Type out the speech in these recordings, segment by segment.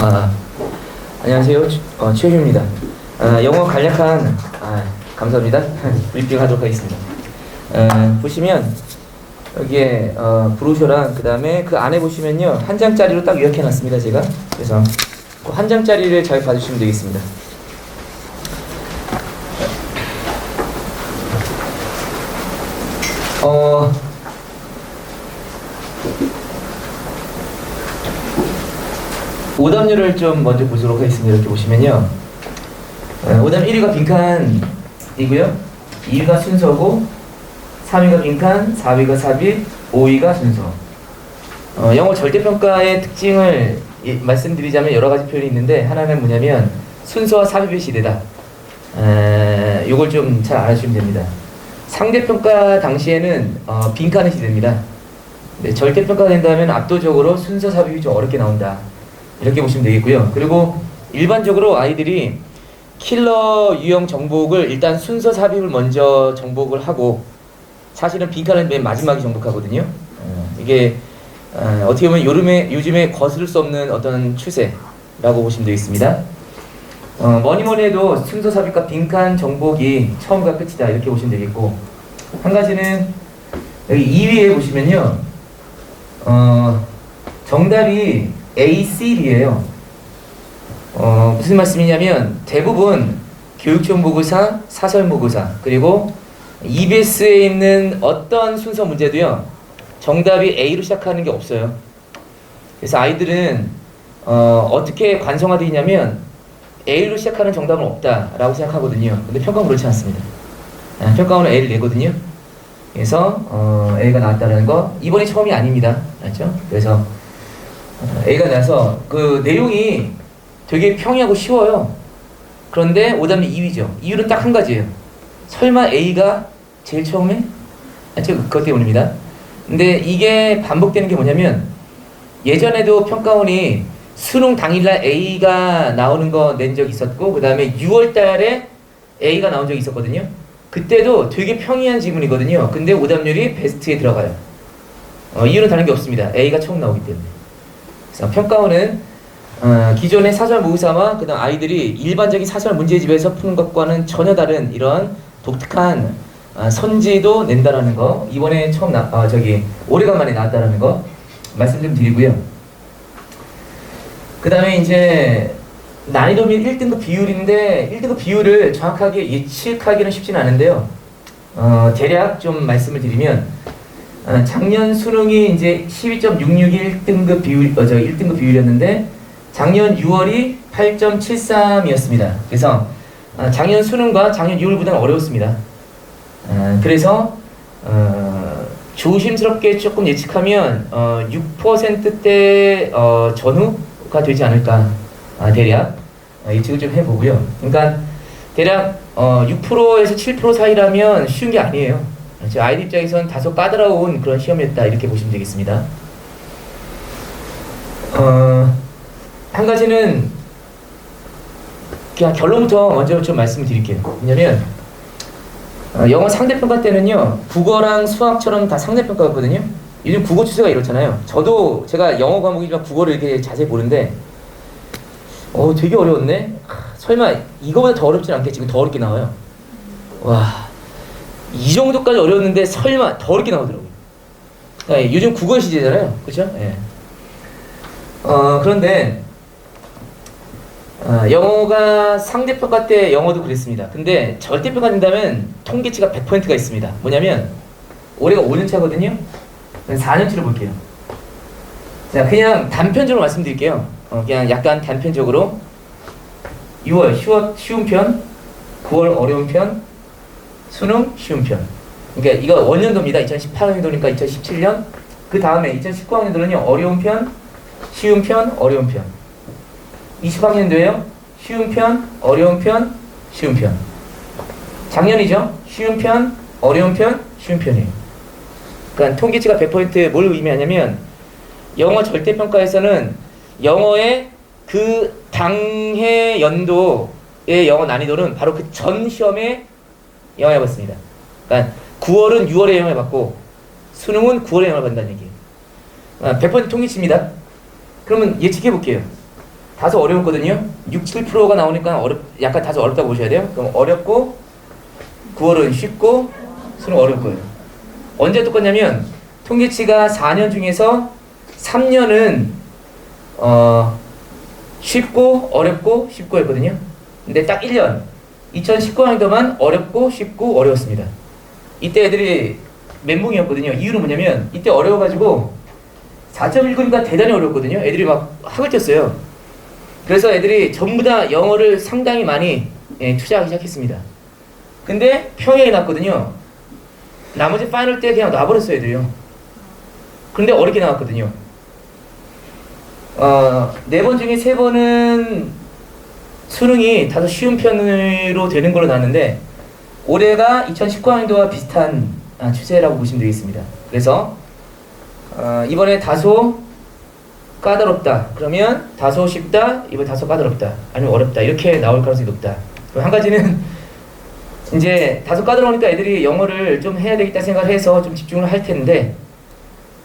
아, 안녕하세요. 최규입니다. 영어 간략한 감사합니다. 브리핑 하도록 하겠습니다. 보시면 여기에 브로셔랑 그 다음에 그 안에 보시면요 한 장짜리로 딱 요약해 놨습니다. 제가 그래서 그 한 장짜리를 잘 봐주시면 되겠습니다. 오답률을 좀 먼저 보도록 하겠습니다. 이렇게 보시면요 오답 1위가 빈칸이고요 2위가 순서고 3위가 빈칸, 4위가 삽입, 5위가 순서. 영어 절대평가의 특징을 말씀드리자면 여러 가지 표현이 있는데 하나는 뭐냐면 순서와 삽입의 시대다. 요걸 좀 잘 알아주시면 됩니다. 상대평가 당시에는 빈칸의 시대입니다. 네, 절대평가가 된다면 압도적으로 순서 삽입이 좀 어렵게 나온다. 이렇게 보시면 되겠고요. 그리고 일반적으로 아이들이 킬러 유형 정복을 일단 순서 삽입을 먼저 정복을 하고 사실은 빈칸은 맨 마지막에 정복하거든요. 이게 어떻게 보면 요즘에 거스를 수 없는 어떤 추세라고 보시면 되겠습니다. 뭐니 해도 순서 삽입과 빈칸 정복이 처음과 끝이다 이렇게 보시면 되겠고, 한 가지는 여기 2위에 보시면요 정답이 A, C, D예요. 무슨 말씀이냐면 대부분 교육정보고사, 사설모고사 그리고 EBS에 있는 어떤 순서 문제도요 정답이 A로 시작하는 게 없어요. 그래서 아이들은 어떻게 관성화되어 있냐면 A로 시작하는 정답은 없다라고 생각하거든요. 근데 평가는 그렇지 않습니다. 평가원은 A를 내거든요. 그래서 A가 나왔다는 거 이번이 처음이 아닙니다. 맞죠? 그래서 A가 나서 그 내용이 되게 평이하고 쉬워요. 그런데 오답률 2위죠. 이유는 딱 한 가지예요. 설마 A가 제일 처음에? 그것 때문입니다. 근데 이게 반복되는 게 뭐냐면 예전에도 평가원이 수능 당일날 A가 나오는 거 낸 적이 있었고 그 다음에 6월 달에 A가 나온 적이 있었거든요. 그때도 되게 평이한 지문이거든요. 근데 오답률이 베스트에 들어가요. 이유는 다른 게 없습니다. A가 처음 나오기 때문에. 그래서 평가원은 기존의 사설 모의사와 그다음 아이들이 일반적인 사설 문제집에서 푸는 것과는 전혀 다른 이런 독특한 선지도 낸다라는 거, 이번에 처음 오래간만에 나왔다라는 거 말씀 좀 드리고요. 그 다음에 이제 난이도 및 1등급 비율인데 1등급 비율을 정확하게 예측하기는 쉽진 않은데요. 대략 좀 말씀을 드리면 작년 수능이 이제 12.661 1등급 비율, 1등급 비율이었는데 작년 6월이 8.73이었습니다. 그래서 작년 수능과 작년 6월보다는 어려웠습니다. 그래서 조심스럽게 조금 예측하면 6%대 전후가 되지 않을까 대략 예측을 좀 해보고요. 그러니까 대략 6%에서 7% 사이라면 쉬운 게 아니에요. 아이들 입장에서는 다소 까다로운 그런 시험이었다 이렇게 보시면 되겠습니다. 한 가지는 그냥 결론부터 먼저 좀 말씀을 드릴게요. 왜냐면 영어 상대평가 때는요 국어랑 수학처럼 다 상대평가였거든요. 요즘 국어 추세가 이렇잖아요. 저도 제가 영어 과목이지만 국어를 이렇게 자세히 보는데 되게 어려웠네. 설마 이거보다 더 어렵진 않겠지. 지금 더 어렵게 나와요. 와, 이 정도까지 어려웠는데 설마 더 어렵게 나오더라고요. 요즘 국어 시대잖아요. 그렇죠? 예. 그런데 영어가 상대평가 때 영어도 그랬습니다. 근데 절대평가 된다면 통계치가 100%가 있습니다. 뭐냐면 올해가 5년차거든요. 4년치를 볼게요. 자, 그냥 단편적으로 말씀드릴게요. 그냥 약간 단편적으로 6월 쉬운 편, 9월 어려운 편, 수능 쉬운 편. 그러니까 이거 원년도입니다. 2018년도니까 2017년. 그 다음에 2019학년도는요 어려운 편, 쉬운 편, 어려운 편. 20학년도에요. 쉬운 편, 어려운 편, 쉬운 편. 작년이죠. 쉬운 편, 어려운 편, 쉬운 편이에요. 그러니까 통계치가 100%뭘 의미하냐면 영어 절대평가에서는 영어의 그 당해 연도의 영어 난이도는 바로 그 전 시험에 영향을 받습니다. 그러니까 9월은 6월에 영향을 받고 수능은 9월에 영향을 받는다는 얘기예요. 100% 통계치입니다. 그러면 예측해 볼게요. 다소 어려웠거든요. 6, 7%가 나오니까 약간 다소 어렵다고 보셔야 돼요. 그럼 어렵고 9월은 쉽고 수능 어려울 거예요. 언제 똑같냐면 통계치가 4년 중에서 3년은 쉽고 어렵고 쉽고 했거든요. 근데 딱 1년 2019학년도만 어렵고 쉽고 어려웠습니다. 이때 애들이 멘붕이었거든요. 이유는 뭐냐면 이때 어려워가지고 4.19니까 대단히 어려웠거든요. 애들이 막 학을 뛰었어요. 그래서 애들이 전부 다 영어를 상당히 많이 투자하기 시작했습니다. 근데 평행이 났거든요. 나머지 파이널 때 그냥 놔버렸어요, 애들이요. 근데 어렵게 나왔거든요. 4번 중에 3번은 수능이 다소 쉬운 편으로 되는 걸로 나왔는데 올해가 2019학년도와 비슷한 추세라고 보시면 되겠습니다. 그래서 이번에 다소 까다롭다. 그러면 다소 쉽다. 이번 다소 까다롭다. 아니면 어렵다. 이렇게 나올 가능성이 높다. 그럼 한 가지는 이제 다소 까다로우니까 애들이 영어를 좀 해야 되겠다 생각을 해서 좀 집중을 할 텐데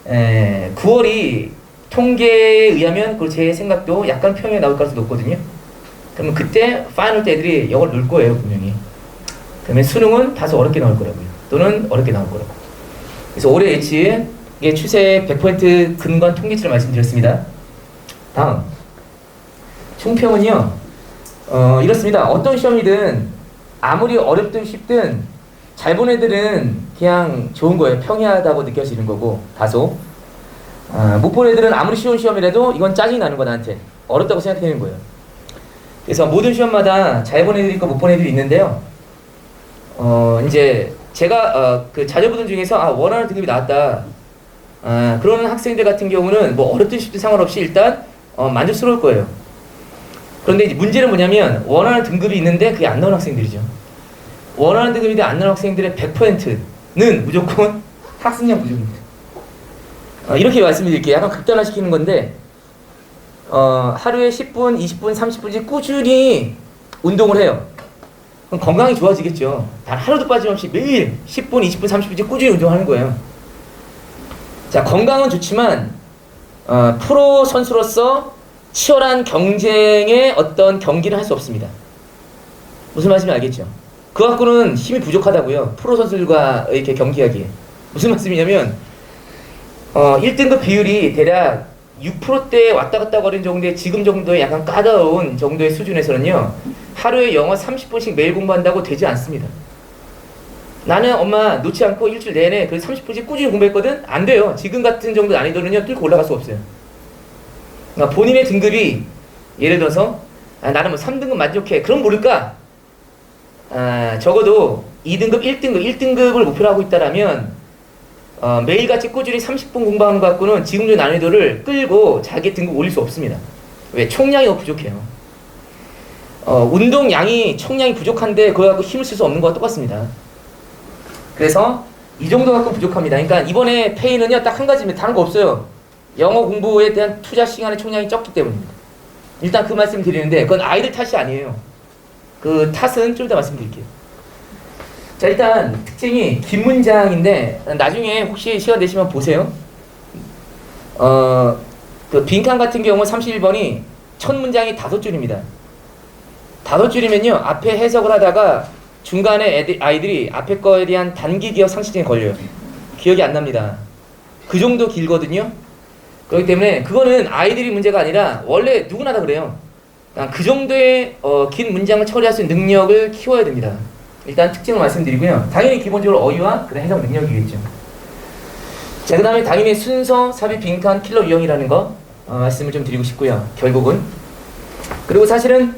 9월이 통계에 의하면 그 제 생각도 약간 평행에 나올 가능성이 높거든요. 그러면 그때 파이널 때 애들이 영어를 넣을 거예요, 분명히. 그러면 수능은 다소 어렵게 나올 거라고요. 또는 어렵게 나올 거라고. 그래서 올해 예치의 추세 100% 근거한 통계치를 말씀드렸습니다. 다음. 총평은요, 이렇습니다. 어떤 시험이든 아무리 어렵든 쉽든 잘 본 애들은 그냥 좋은 거예요. 평이하다고 느껴지는 거고, 다소. 못 본 애들은 아무리 쉬운 시험이라도 이건 짜증이 나는 거야, 나한테. 어렵다고 생각되는 거예요. 그래서 모든 시험마다 잘 본 애들이 있고 못 본 애들이 있는데요. 이제 제가 그 자녀분들 중에서 원하는 등급이 나왔다. 그러는 학생들 같은 경우는 뭐 어렵든 쉽든 상관없이 일단 만족스러울 거예요. 그런데 이제 문제는 뭐냐면 원하는 등급이 있는데 그게 안 나오는 학생들이죠. 원하는 등급인데 안 나오는 학생들의 100%는 무조건 학습량 부족입니다. 이렇게 말씀드릴게요. 약간 극단화시키는 건데 하루에 10분, 20분, 30분씩 꾸준히 운동을 해요. 그럼 건강이 좋아지겠죠. 단 하루도 빠짐없이 매일 10분, 20분, 30분씩 꾸준히 운동하는 거예요. 자, 건강은 좋지만 프로 선수로서 치열한 경쟁의 어떤 경기를 할 수 없습니다. 무슨 말씀인지 알겠죠? 그 갖고는 힘이 부족하다고요. 프로 선수들과 이렇게 경기하기에. 무슨 말씀이냐면 1등급 비율이 대략 6%대에 왔다 갔다 거리는 정도의 지금 정도의 약간 까다로운 정도의 수준에서는요, 하루에 영어 30분씩 매일 공부한다고 되지 않습니다. 나는 엄마 놓지 않고 일주일 내내 그 30분씩 꾸준히 공부했거든? 안 돼요. 지금 같은 정도 난이도는요, 뚫고 올라갈 수 없어요. 그러니까 본인의 등급이 예를 들어서 나는 뭐 3등급 만족해. 그럼 모를까? 적어도 2등급, 1등급을 목표로 하고 있다라면 매일같이 꾸준히 30분 공부하는 것 갖고는 지금 의 난이도를 끌고 자기 등급 올릴 수 없습니다. 왜? 총량이 너무 부족해요. 운동량이 총량이 부족한데 그거 갖고 힘을 쓸 수 없는 거와 똑같습니다. 그래서 이 정도 갖고 부족합니다. 그러니까 이번에 페이는요 딱 한 가지입니다. 다른 거 없어요. 영어 공부에 대한 투자 시간의 총량이 적기 때문입니다. 일단 그 말씀 드리는데 그건 아이들 탓이 아니에요. 그 탓은 좀 이따 말씀드릴게요. 자, 일단 특징이 긴 문장인데 나중에 혹시 시간 되시면 보세요. 그 빈칸 같은 경우 31번이 첫 문장이 5줄입니다. 5줄이면요 앞에 해석을 하다가 중간에 아이들이 앞에 거에 대한 단기 기억 상실증에 걸려요. 기억이 안 납니다. 그 정도 길거든요. 그렇기 때문에 그거는 아이들이 문제가 아니라 원래 누구나 다 그래요. 그 정도의 긴 문장을 처리할 수 있는 능력을 키워야 됩니다. 일단 특징을 말씀드리고요. 당연히 기본적으로 어휘와 그다음 해석 능력이겠죠. 자, 그 다음에 당연히 순서, 삽입, 빈칸, 킬러 유형이라는 거 말씀을 좀 드리고 싶고요. 결국은. 그리고 사실은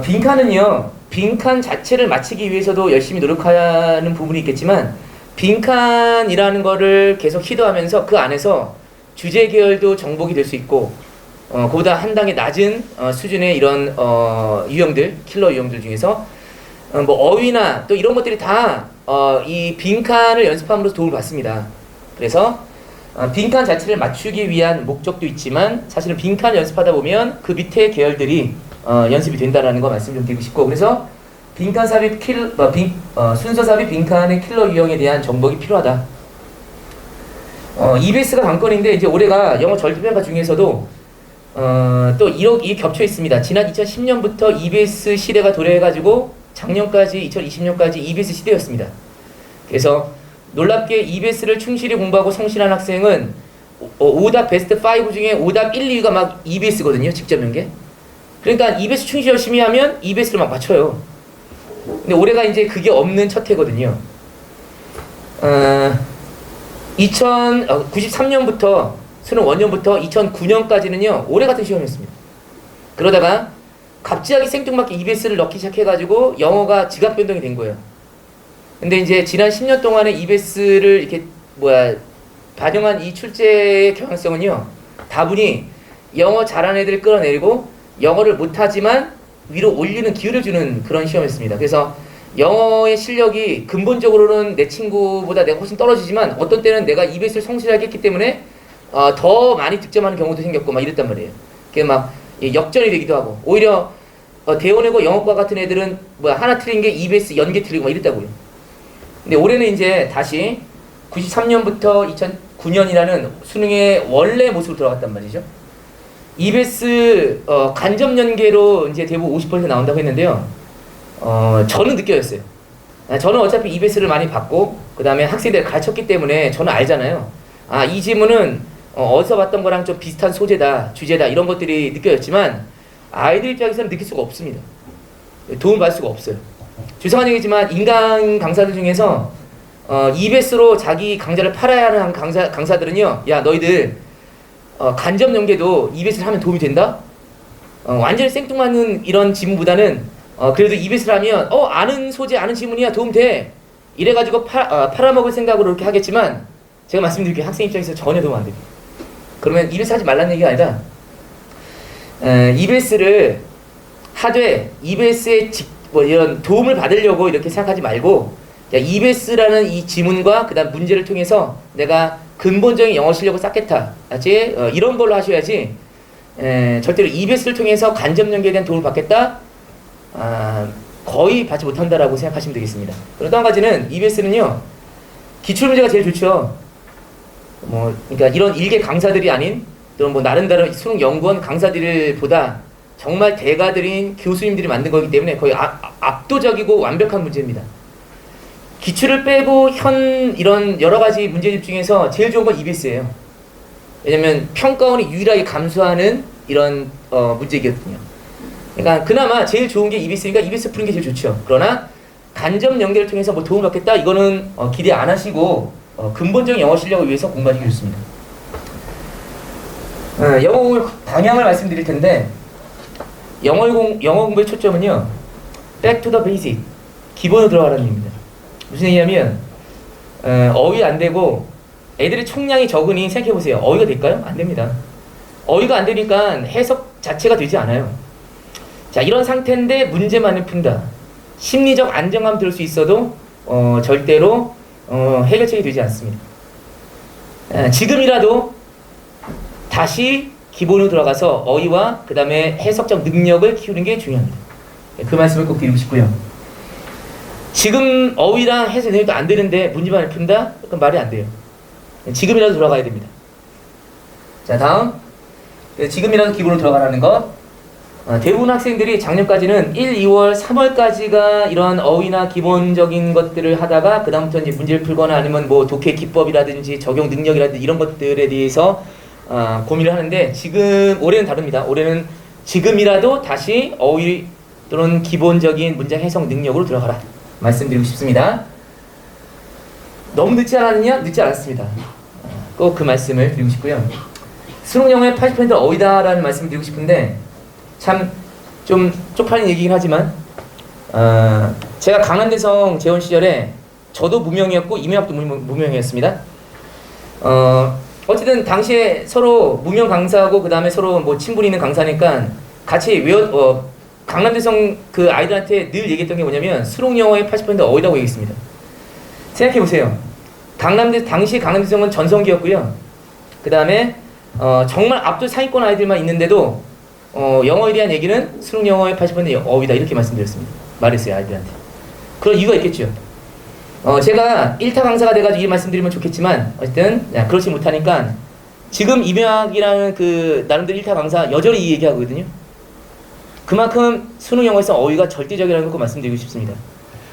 빈칸은요. 빈칸 자체를 맞추기 위해서도 열심히 노력하는 부분이 있겠지만 빈칸이라는 거를 계속 시도하면서 그 안에서 주제 계열도 정복이 될 수 있고 그보다 한 단계 낮은 수준의 이런 유형들, 킬러 유형들 중에서 뭐 어휘나 또 이런 것들이 다 이 빈칸을 연습함으로써 도움을 받습니다. 그래서 빈칸 자체를 맞추기 위한 목적도 있지만 사실은 빈칸 연습하다 보면 그 밑에 계열들이 연습이 된다라는 거 말씀 좀 드리고 싶고, 그래서 빈칸 삽입 순서 삽입 빈칸의 킬러 유형에 대한 정복이 필요하다. EBS가 관건인데 이제 올해가 영어 절대평가 중에서도 또 이게 겹쳐 있습니다. 지난 2010년부터 EBS 시대가 도래해가지고 작년까지 2020년까지 EBS 시대였습니다. 그래서 놀랍게 EBS를 충실히 공부하고 성실한 학생은 오답 베스트 5 중에 오답 1, 2가 막 EBS거든요. 직접 연계. 그러니까 EBS 충실히 열심히 하면 EBS를 막 맞춰요. 근데 올해가 이제 그게 없는 첫 해거든요. 93년부터 수능 원년부터 2009년까지는요 올해 같은 시험이었습니다. 그러다가 갑자기 생뚱맞게 EBS를 넣기 시작해가지고 영어가 지각 변동이 된 거예요. 근데 이제 지난 10년 동안에 EBS를 이렇게 반영한 이 출제의 경향성은요 다분히 영어 잘하는 애들을 끌어내리고 영어를 못하지만 위로 올리는 기회를 주는 그런 시험이었습니다. 그래서 영어의 실력이 근본적으로는 내 친구보다 내가 훨씬 떨어지지만 어떤 때는 내가 EBS를 성실하게 했기 때문에 더 많이 득점하는 경우도 생겼고 막 이랬단 말이에요. 그게 막 역전이 되기도 하고 오히려 대원외고 영어과 같은 애들은 하나 틀린 게 EBS 연계 틀리고 막 이랬다고요. 근데 올해는 이제 다시 93년부터 2009년이라는 수능의 원래 모습으로 돌아갔단 말이죠. EBS 간접 연계로 이제 대부분 50% 나온다고 했는데요. 저는 느껴졌어요. 저는 어차피 EBS를 많이 받고 그 다음에 학생들 가르쳤기 때문에 저는 알잖아요. 이 지문은 어디서 봤던 거랑 좀 비슷한 소재다, 주제다 이런 것들이 느껴졌지만 아이들 입장에서는 느낄 수가 없습니다. 도움 받을 수가 없어요. 죄송한 얘기지만 인간 강사들 중에서 EBS로 자기 강좌를 팔아야 하는 강사들은요, 야 너희들 간접 연계도 EBS를 하면 도움이 된다? 완전히 생뚱맞는 이런 지문보다는 그래도 EBS를 하면 아는 소재 아는 지문이야 도움 돼 이래가지고 팔아먹을 생각으로 이렇게 하겠지만 제가 말씀드릴게요. 학생 입장에서 전혀 도움 안 됩니다. 그러면 EBS 하지 말라는 얘기가 아니라 EBS를 하되 EBS의 이런 도움을 받으려고 이렇게 생각하지 말고 EBS라는 이 지문과 그 다음 문제를 통해서 내가 근본적인 영어 실력을 쌓겠다. 알지? 이런 걸로 하셔야지 절대로 EBS를 통해서 간접 연계에 대한 도움을 받겠다? 거의 받지 못한다라고 생각하시면 되겠습니다. 그리고 또 한 가지는 EBS는요 기출문제가 제일 좋죠. 그러니까 이런 일개 강사들이 아닌 또는 나름대로 수능 연구원 강사들보다 정말 대가들인 교수님들이 만든 거기 때문에 거의 압도적이고 완벽한 문제입니다. 기출을 빼고 이런 여러 가지 문제집 중에서 제일 좋은 건 EBS예요. 왜냐면 평가원이 유일하게 감수하는 이런 문제이거든요. 그러니까 그나마 제일 좋은 게 EBS니까 EBS 푸는 게 제일 좋죠. 그러나 간접 연계를 통해서 도움을 받겠다 이거는 기대 안 하시고 근본적인 영어 실력을 위해서 공부하시기 좋습니다. 영어 공부 방향을 말씀드릴 텐데 영어 공부의 초점은요 back to the basic 기본으로 들어가라는 얘기입니다. 무슨 얘기냐면 어휘 안 되고 애들의 총량이 적으니 생각해보세요. 어휘가 될까요? 안 됩니다. 어휘가 안 되니까 해석 자체가 되지 않아요. 자, 이런 상태인데 문제만을 푼다. 심리적 안정감 들 수 있어도 절대로 해결책이 되지 않습니다. 지금이라도 다시 기본으로 들어가서 어휘와 그 다음에 해석적 능력을 키우는 게 중요합니다. 그 말씀을 꼭 드리고 싶고요. 지금 어휘랑 해석 능력도 안 되는데 문제만을 푼다? 그건 말이 안 돼요. 지금이라도 돌아가야 됩니다. 자, 다음. 지금이라도 기본으로 들어가라는 것. 대부분 학생들이 작년까지는 1, 2월, 3월까지가 이런 어휘나 기본적인 것들을 하다가 그 다음부터 이제 문제를 풀거나 아니면 독해 기법이라든지 적용 능력이라든지 이런 것들에 대해서 고민을 하는데 올해는 다릅니다. 올해는 지금이라도 다시 어휘 또는 기본적인 문장 해석 능력으로 들어가라 말씀드리고 싶습니다. 너무 늦지 않았느냐? 늦지 않았습니다. 꼭 그 말씀을 드리고 싶고요. 수능 영어의 80%는 어휘다라는 말씀을 드리고 싶은데 참 좀 쪽팔린 얘기긴 하지만 제가 강한대성 재원 시절에 저도 무명이었고 이명학도 무명이었습니다. 어쨌든 당시에 서로 무명 강사하고 그 다음에 서로 친분 있는 강사니까 같이 강남대성 그 아이들한테 늘 얘기했던 게 뭐냐면 수능 영어의 80% 어휘라고 얘기했습니다. 생각해보세요. 당시 강남대성은 전성기였고요. 그 다음에 정말 압도 상위권 아이들만 있는데도 영어에 대한 얘기는 수능 영어의 80% 어휘다 이렇게 말씀드렸습니다. 말했어요 아이들한테. 그런 이유가 있겠죠. 제가 1타 강사가 돼가지고 이 말씀드리면 좋겠지만 어쨌든 그렇지 못하니까 지금 이명학이라는 그 나름대로 1타 강사 여전히 이 얘기하거든요. 그만큼 수능 영어에서 어휘가 절대적이라는 거 꼭 말씀드리고 싶습니다.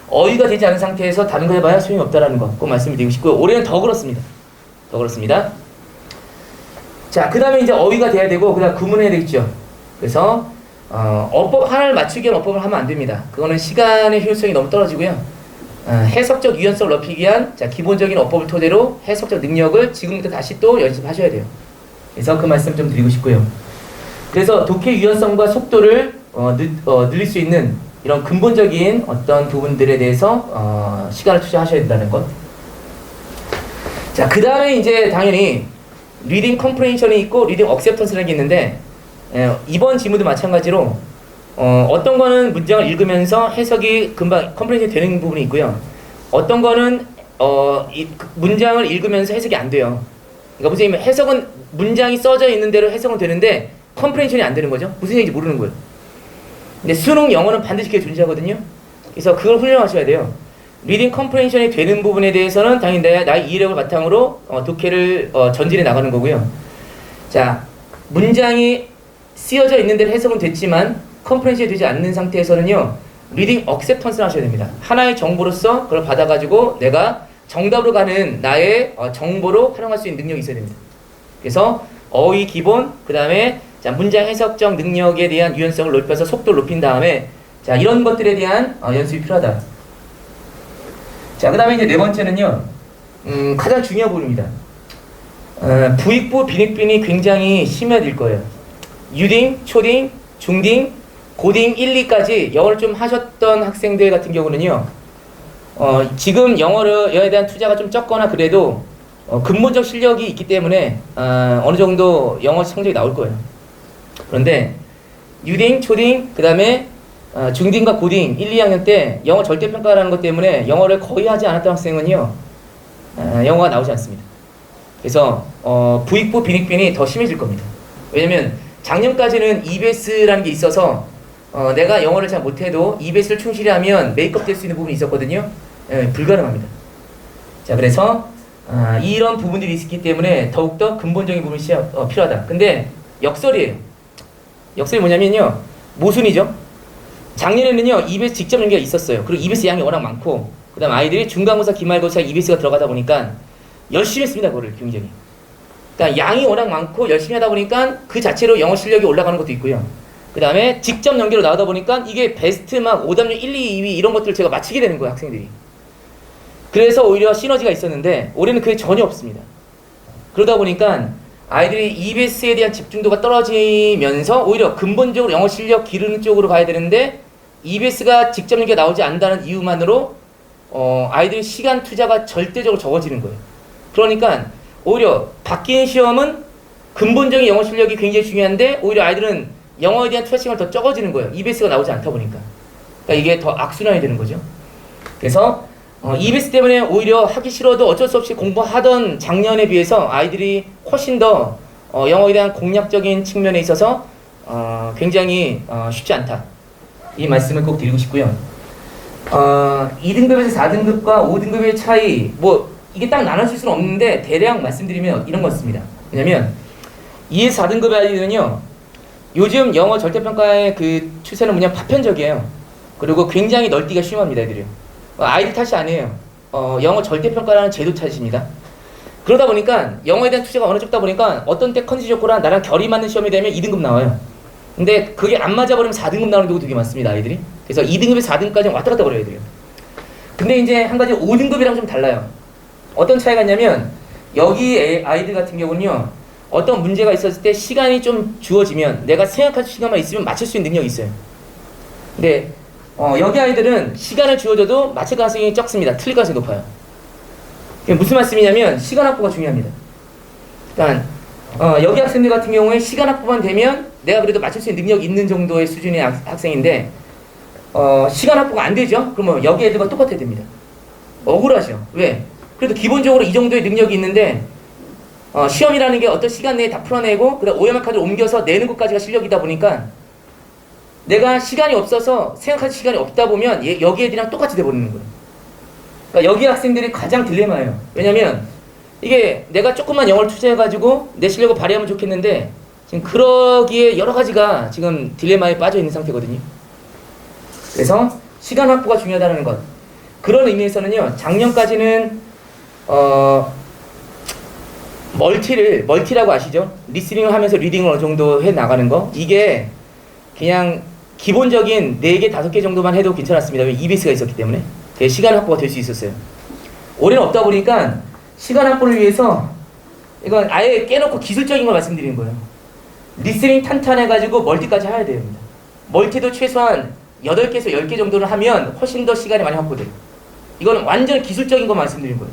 어휘가 되지 않은 상태에서 다른 거 해봐야 소용이 없다라는 거 꼭 말씀드리고 싶고요. 올해는 더 그렇습니다. 더 그렇습니다. 자, 그 다음에 이제 어휘가 돼야 되고, 그 다음 구문해야 되겠죠. 그래서, 어법 하나를 맞추기 위한 어법을 하면 안 됩니다. 그거는 시간의 효율성이 너무 떨어지고요. 해석적 유연성을 높이기 위한, 자, 기본적인 어법을 토대로 해석적 능력을 지금부터 다시 또 연습하셔야 돼요. 그래서 그 말씀 좀 드리고 싶고요. 그래서 독해 유연성과 속도를 늘릴 수 있는 이런 근본적인 어떤 부분들에 대해서 시간을 투자하셔야 된다는 것. 자, 그 다음에 이제 당연히 리딩 컴프레hension이 있고 리딩 억셉턴스라는 게 있는데, 이번 지문도 마찬가지로 어떤 거는 문장을 읽으면서 해석이 금방 컴프레hen션이 되는 부분이 있고요. 어떤 거는 문장을 읽으면서 해석이 안 돼요. 그러니까 무슨 얘기냐면 해석은 문장이 써져 있는 대로 해석은 되는데 컴프레hension이 안 되는 거죠. 무슨 얘기인지 모르는 거예요. 근데 수능 영어는 반드시 그게 존재하거든요. 그래서 그걸 훈련하셔야 돼요. 리딩 컴프레hension이 되는 부분에 대해서는 당연히 나의 이력을 바탕으로 독해를 전진해 나가는 거고요. 자, 문장이 쓰여져 있는 대로 해석은 됐지만 컴프레hension이 되지 않는 상태에서는요, 리딩 억셉턴스를 하셔야 됩니다. 하나의 정보로서 그걸 받아가지고 내가 정답으로 가는 나의 정보로 활용할 수 있는 능력이 있어야 됩니다. 그래서 어휘 기본, 그 다음에 자, 문장 해석적 능력에 대한 유연성을 높여서 속도를 높인 다음에, 자, 이런 것들에 대한 연습이 필요하다. 자, 그 다음에 이제 네 번째는요, 가장 중요한 부분입니다. 부익부 빈익빈이 굉장히 심해질 거예요. 유딩, 초딩, 중딩, 고딩 1, 2까지 영어를 좀 하셨던 학생들 같은 경우는요, 지금 영어에 대한 투자가 좀 적거나 그래도 근본적 실력이 있기 때문에 어느 정도 영어 성적이 나올 거예요. 그런데 유딩, 초딩, 그 다음에 중딩과 고딩 1, 2학년 때 영어 절대평가라는 것 때문에 영어를 거의 하지 않았던 학생은요, 영어가 나오지 않습니다. 그래서 부익부 빈익빈이 더 심해질 겁니다. 왜냐면 작년까지는 EBS라는 게 있어서 내가 영어를 잘 못해도 EBS를 충실히 하면 메이크업 될 수 있는 부분이 있었거든요. 불가능합니다. 자, 그래서 이런 부분들이 있기 때문에 더욱더 근본적인 부분이 필요하다. 근데 역설이에요. 역설이 뭐냐면요, 모순이죠. 작년에는요, EBS 직접 연계가 있었어요. 그리고 EBS 양이 워낙 많고, 그 다음 아이들이 중간고사, 기말고사 EBS가 들어가다 보니까 열심히 했습니다, 그거를 굉장히. 그러니까 양이 워낙 많고 열심히 하다 보니까 그 자체로 영어 실력이 올라가는 것도 있고요. 그 다음에 직접 연계로 나오다 보니까 이게 베스트 막 오답률 1, 2, 2위 이런 것들을 제가 맞히게 되는 거예요, 학생들이. 그래서 오히려 시너지가 있었는데 올해는 그게 전혀 없습니다. 그러다 보니까 아이들이 EBS에 대한 집중도가 떨어지면서 오히려 근본적으로 영어 실력 기르는 쪽으로 가야 되는데 EBS가 직접 연계가 나오지 않는다는 이유만으로 아이들의 시간 투자가 절대적으로 적어지는 거예요. 그러니까 오히려 바뀐 시험은 근본적인 영어 실력이 굉장히 중요한데 오히려 아이들은 영어에 대한 투자 시간이 더 적어지는 거예요. EBS가 나오지 않다 보니까. 그러니까 이게 더 악순환이 되는 거죠. 그래서 EBS 때문에 오히려 하기 싫어도 어쩔 수 없이 공부하던 작년에 비해서 아이들이 훨씬 더 영어에 대한 공략적인 측면에 있어서 굉장히 쉽지 않다. 이 말씀을 꼭 드리고 싶고요. 2등급에서 4등급과 5등급의 차이, 뭐 이게 딱 나눠질 수는 없는데 대략 말씀드리면 이런 거였습니다. 왜냐면 2에서 4등급의 아이들은요, 요즘 영어 절대평가의 그 추세는 뭐냐, 파편적이에요. 그리고 굉장히 널뛰기가 심합니다, 애들이요. 아이들 탓이 아니에요. 영어 절대평가라는 제도 탓입니다. 그러다 보니까 영어에 대한 투자가 어느 적다 보니까 어떤 때 컨디션 좋고랑 나랑 결이 맞는 시험이 되면 2등급 나와요. 근데 그게 안 맞아버리면 4등급 나오는 경우 되게 많습니다, 아이들이. 그래서 2등급에서 4등급까지 왔다 갔다 버려요, 애들이요. 근데 이제 한 가지 5등급이랑 좀 달라요. 어떤 차이가 있냐면 여기 아이들 같은 경우는요, 어떤 문제가 있었을 때 시간이 좀 주어지면 내가 생각할 시간만 있으면 맞출 수 있는 능력이 있어요. 근데 여기 아이들은 시간을 주어져도 맞힐 가능성이 적습니다. 틀릴 가능성이 높아요. 무슨 말씀이냐면 시간 확보가 중요합니다. 그러니까 여기 학생들 같은 경우에 시간 확보만 되면 내가 그래도 맞출 수 있는 능력이 있는 정도의 수준의 학생인데 시간 확보가 안 되죠? 그러면 여기 애들과 똑같아야 됩니다. 억울하죠. 왜? 그래도 기본적으로 이 정도의 능력이 있는데 시험이라는 게 어떤 시간 내에 다 풀어내고 그다음 OMR 카드를 옮겨서 내는 것까지가 실력이다 보니까 내가 시간이 없어서 생각할 시간이 없다 보면 여기 애들이랑 똑같이 돼버리는 거예요. 그러니까 여기 학생들이 가장 딜레마예요. 왜냐면 이게 내가 조금만 영어를 투자해가지고 내 실력을 발휘하면 좋겠는데 지금 그러기에 여러 가지가 지금 딜레마에 빠져 있는 상태거든요. 그래서 시간 확보가 중요하다는 것. 그런 의미에서는요, 작년까지는 멀티라고 아시죠? 리스닝을 하면서 리딩을 어느 정도 해 나가는 거. 이게 그냥 기본적인 4개, 5개 정도만 해도 괜찮았습니다. 왜 EBS가 있었기 때문에. 시간 확보가 될 수 있었어요. 올해는 없다 보니까 시간 확보를 위해서 이건 아예 깨놓고 기술적인 걸 말씀드리는 거예요. 리스닝 탄탄해가지고 멀티까지 해야 됩니다. 멀티도 최소한 8개에서 10개 정도를 하면 훨씬 더 시간이 많이 확보돼요. 이거는 완전 기술적인 거 말씀드리는 거예요.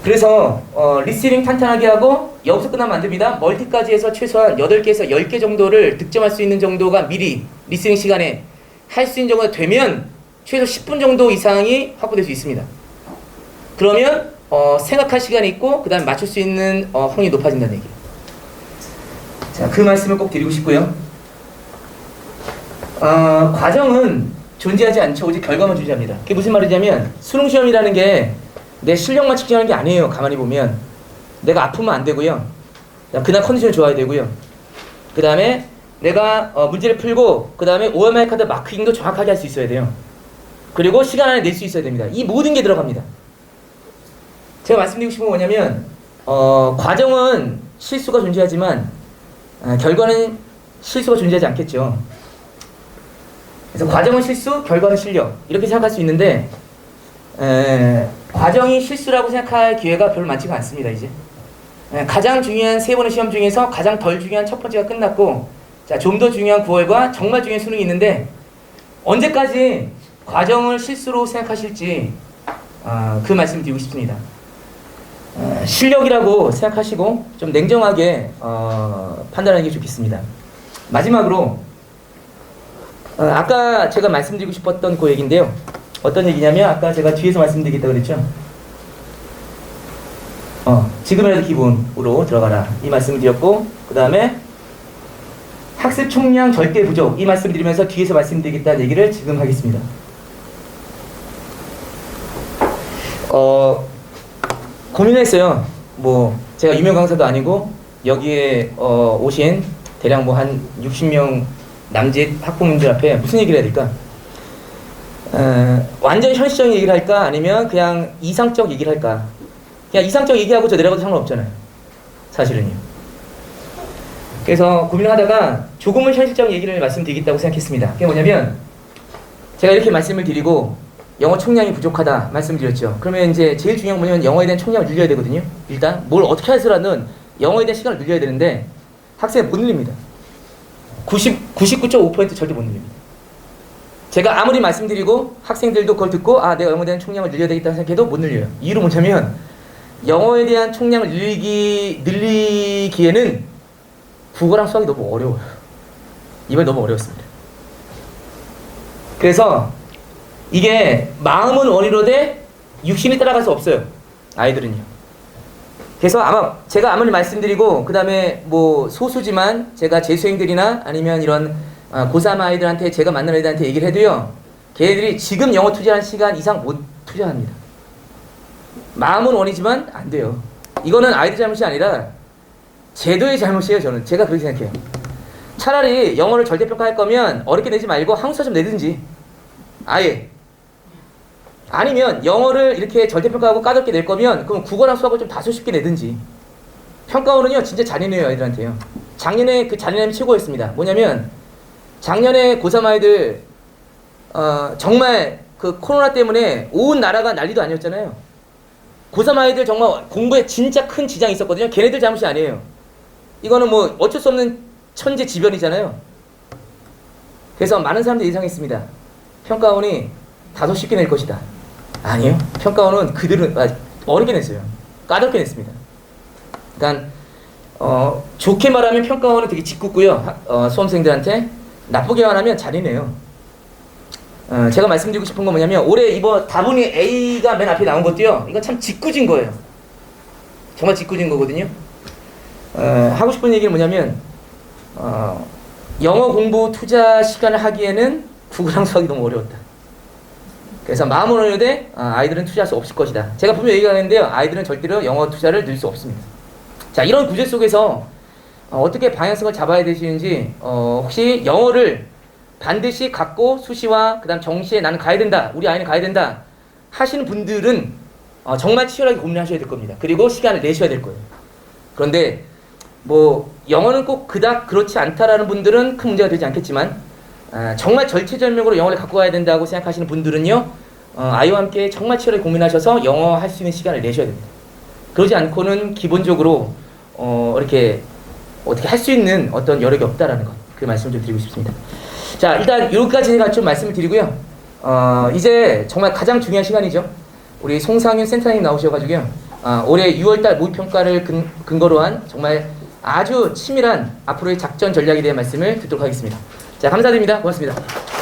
그래서 리스닝 탄탄하게 하고 여기서 끝나면 안 됩니다. 멀티까지 해서 최소한 8개에서 10개 정도를 득점할 수 있는 정도가 미리 리스닝 시간에 할 수 있는 정도가 되면 최소 10분 정도 이상이 확보될 수 있습니다. 그러면 생각할 시간이 있고 그 다음에 맞출 수 있는 확률이 높아진다는 얘기예요. 자, 그 말씀을 꼭 드리고 싶고요. 과정은 존재하지 않죠. 오직 결과만 존재합니다. 그게 무슨 말이냐면 수능 시험이라는 게 내 실력만 측정하는 게 아니에요. 가만히 보면 내가 아프면 안 되고요. 그날 컨디션이 좋아야 되고요. 그 다음에 내가 문제를 풀고 그 다음에 OMR 카드 마킹도 정확하게 할 수 있어야 돼요. 그리고 시간 안에 낼 수 있어야 됩니다. 이 모든 게 들어갑니다. 제가 말씀드리고 싶은 건 뭐냐면 과정은 실수가 존재하지만 결과는 실수가 존재하지 않겠죠. 그래서 과정은 실수, 결과는 실력 이렇게 생각할 수 있는데 과정이 실수라고 생각할 기회가 별로 많지가 않습니다. 이제 가장 중요한 3번의 시험 중에서 가장 덜 중요한 첫 번째가 끝났고 자, 좀 더 중요한 9월과 정말 중요한 수능이 있는데 언제까지 과정을 실수로 생각하실지 그 말씀을 드리고 싶습니다. 실력이라고 생각하시고 좀 냉정하게 판단하는 게 좋겠습니다. 마지막으로 아까 제가 말씀드리고 싶었던 그 얘기인데요. 어떤 얘기냐면 아까 제가 뒤에서 말씀드리겠다고 그랬죠. 지금이라도 기본으로 들어가라 이 말씀을 드렸고 그 다음에 학습 총량 절대 부족 이 말씀 드리면서 뒤에서 말씀드리겠다는 얘기를 지금 하겠습니다. 고민했어요. 뭐 제가 유명 강사도 아니고 여기에 오신 대략 뭐 한 60명 남짓 학부모님들 앞에 무슨 얘기를 해야 될까? 완전 현실적인 얘기를 할까? 아니면 그냥 이상적 얘기를 할까? 그냥 이상적 얘기하고 저 내려가도 상관없잖아요. 사실은요. 그래서 고민을 하다가 조금은 현실적인 얘기를 말씀드리겠다고 생각했습니다. 그게 뭐냐면 제가 이렇게 말씀을 드리고 영어 총량이 부족하다 말씀드렸죠. 그러면 이제 제일 중요한 건 뭐냐면 영어에 대한 총량을 늘려야 되거든요. 일단 뭘 어떻게 해서라는 영어에 대한 시간을 늘려야 되는데 학생은 못 늘립니다. 99.5% 절대 못 늘립니다. 제가 아무리 말씀드리고 학생들도 그걸 듣고 내가 영어에 대한 총량을 늘려야 되겠다고 생각해도 못 늘려요. 이유는 뭐냐면 영어에 대한 총량을 늘리기에는 국어랑 수학이 너무 어려워요. 이번에 너무 어려웠습니다. 그래서 이게 마음은 원이로되 육신이 따라갈 수 없어요. 아이들은요. 그래서 아마 제가 아무리 말씀드리고 그 다음에 뭐 소수지만 제가 재수생들이나 아니면 이런 고3 아이들한테 제가 만나는 애들한테 얘기를 해도요. 걔네들이 지금 영어 투자하는 시간 이상 못 투자합니다. 마음은 원이지만 안 돼요. 이거는 아이들 잘못이 아니라 제도의 잘못이에요. 저는 제가 그렇게 생각해요. 차라리 영어를 절대평가할 거면 어렵게 내지 말고 한국사 좀 내든지 아예 아니면 영어를 이렇게 절대평가하고 까다롭게 낼 거면 그럼 국어랑 수학을 좀 다소 쉽게 내든지. 평가원은요 진짜 잔인해요. 아이들한테요. 작년에 그 잔인함이 최고였습니다. 뭐냐면 작년에 고3 아이들 정말 그 코로나 때문에 온 나라가 난리도 아니었잖아요. 고3 아이들 정말 공부에 진짜 큰 지장이 있었거든요. 걔네들 잘못이 아니에요. 이거는 뭐 어쩔 수 없는 천재지변이잖아요. 그래서 많은 사람들이 예상했습니다. 평가원이 다소 쉽게 낼 것이다. 아니요. 평가원은 그들은 어렵게 냈어요. 까다롭게 냈습니다. 그러니까 좋게 말하면 평가원은 되게 짓궂고요. 수험생들한테 나쁘게 말하면 잔인해요. 제가 말씀드리고 싶은 건 뭐냐면 올해 이번 다분히 A가 맨 앞에 나온 것도요. 이건 참 짓궂은 거예요. 정말 짓궂은 거거든요. 하고 싶은 얘기는 뭐냐면 영어 공부 투자 시간을 하기에는 국어랑 수학이 너무 어려웠다. 그래서 마음은 오는데 아이들은 투자할 수 없을 것이다. 제가 분명히 얘기하는데요. 아이들은 절대로 영어 투자를 늘 수 없습니다. 자, 이런 구조 속에서 어떻게 방향성을 잡아야 되시는지 혹시 영어를 반드시 갖고 수시와 그다음 정시에 나는 가야 된다. 우리 아이는 가야 된다. 하시는 분들은 정말 치열하게 고민하셔야 될 겁니다. 그리고 시간을 내셔야 될 거예요. 그런데 뭐 영어는 꼭 그닥 그렇지 않다라는 분들은 큰 문제가 되지 않겠지만 정말 절체절명으로 영어를 갖고 가야 된다고 생각하시는 분들은요, 아이와 함께 정말 치열하게 고민하셔서 영어 할 수 있는 시간을 내셔야 됩니다. 그러지 않고는 기본적으로 이렇게 어떻게 할 수 있는 어떤 여력이 없다라는 것, 그 말씀을 좀 드리고 싶습니다. 자, 일단 여기까지 제가 좀 말씀을 드리고요. 이제 정말 가장 중요한 시간이죠. 우리 송상윤 센터장님 나오셔가지고요. 올해 6월달 모의평가를 근거로 한 정말 아주 치밀한 앞으로의 작전 전략에 대한 말씀을 듣도록 하겠습니다. 자, 감사드립니다. 고맙습니다.